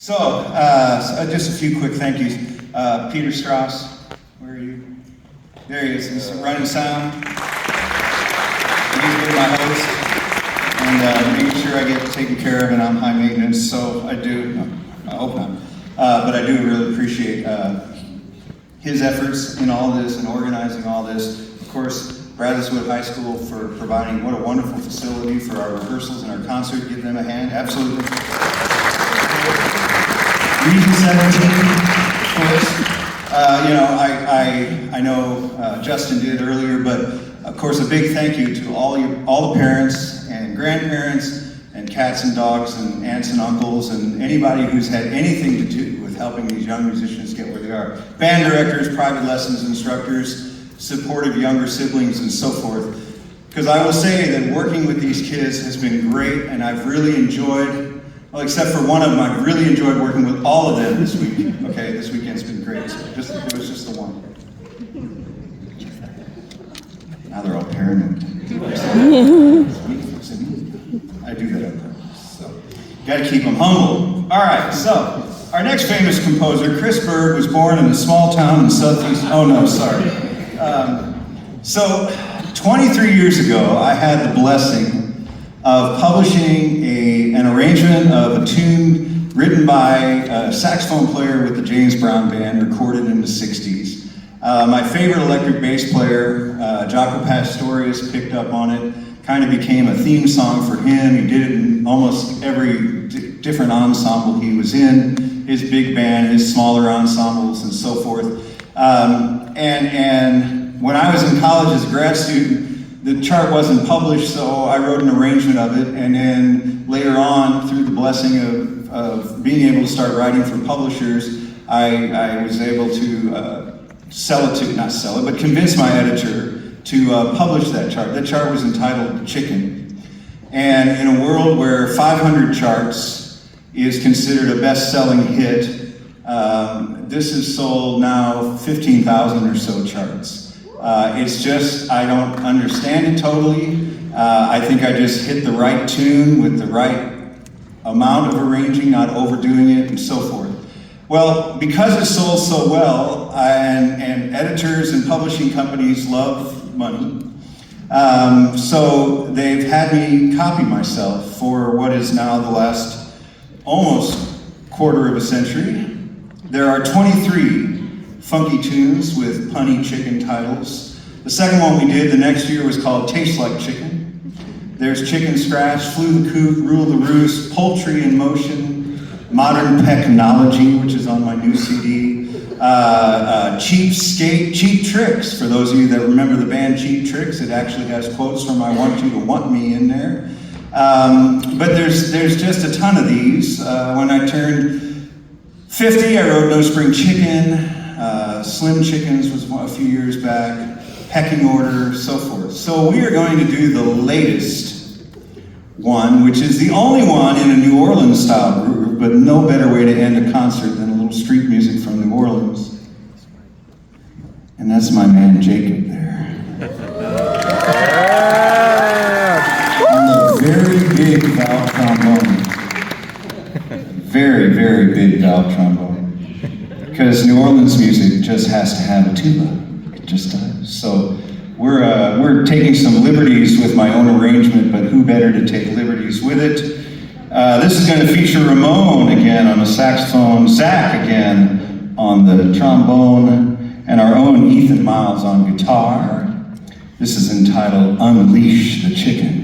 Just a few quick thank yous. Peter Strauss, where are you? There he is. He's running sound. He's been my host and making sure I get taken care of, and I'm high maintenance. So I do. No, I hope not. But I do really appreciate his efforts in all this and organizing all this. Of course, Brazoswood High School for providing what a wonderful facility for our rehearsals and our concert. Give them a hand. Absolutely. Region 17, of course. I know Justin did earlier, but of course a big thank you to all the parents and grandparents and cats and dogs and aunts and uncles and anybody who's had anything to do with helping these young musicians get where they are. Band directors, private lessons instructors, supportive younger siblings, and so forth. Because I will say that working with these kids has been great, and I've really enjoyed, well, except for one of them, I've really enjoyed working with all of them this week. Okay, this weekend's been great. So it was just the one. Now they're all paranoid. I do that on purpose. So, gotta keep them humble. All right, so our next famous composer, Chris Berg, was born in a small town in southeast. Oh no, sorry. 23 years ago, I had the blessing of publishing an arrangement of a tune written by a saxophone player with the James Brown Band, recorded in the 60s. My favorite electric bass player, Jaco Pastorius, picked up on it, kind of became a theme song for him. He did it in almost every different ensemble he was in, his big band, his smaller ensembles, and so forth. And when I was in college as a grad student, the chart wasn't published, so I wrote an arrangement of it, and then later on, through the blessing of being able to start writing for publishers, I was able to convince my editor to publish that chart. That chart was entitled Chicken. And in a world where 500 charts is considered a best-selling hit, this has sold now 15,000 or so charts. It's just, I don't understand it totally. I think I just hit the right tune with the right amount of arranging, not overdoing it, and so forth. Well, because it sold so well, and editors and publishing companies love money, so they've had me copy myself for what is now the last almost quarter of a century. There are 23 funky tunes with punny chicken titles. The second one we did the next year was called Tastes Like Chicken. There's Chicken Scratch, Flew the Coop, Rule the Roost, Poultry in Motion, Modern Pecknology, which is on my new CD, Cheap Skate, Cheap Tricks, for those of you that remember the band Cheap Tricks. It actually has quotes from I Want You to Want Me in there. But there's just a ton of these. When I turned 50, I wrote No Spring Chicken, Slim Chickens was a few years back, Pecking Order, so forth. So we are going to do the latest one, which is the only one in a New Orleans style groove, but no better way to end a concert than a little street music from New Orleans. And that's my man Jacob there. On the very big valve trombone. Very, very big valve trombone. Because New Orleans music just has to have a tuba. It just does. So we're taking some liberties with my own arrangement, but who better to take liberties with it? This is going to feature Ramon again on the saxophone, Zach again on the trombone, and our own Ethan Miles on guitar. This is entitled Unleash the Chicken.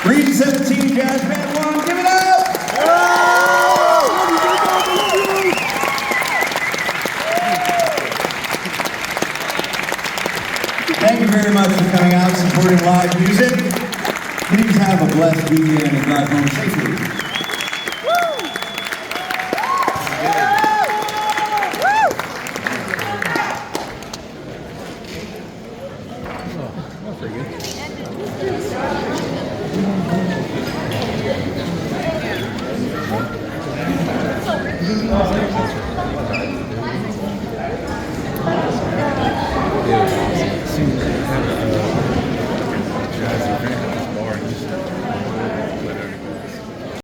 Region 17 Jazz Band 1, give it up! Thank you very much for coming out and supporting live music. Please have a blessed weekend and drive home safely. That's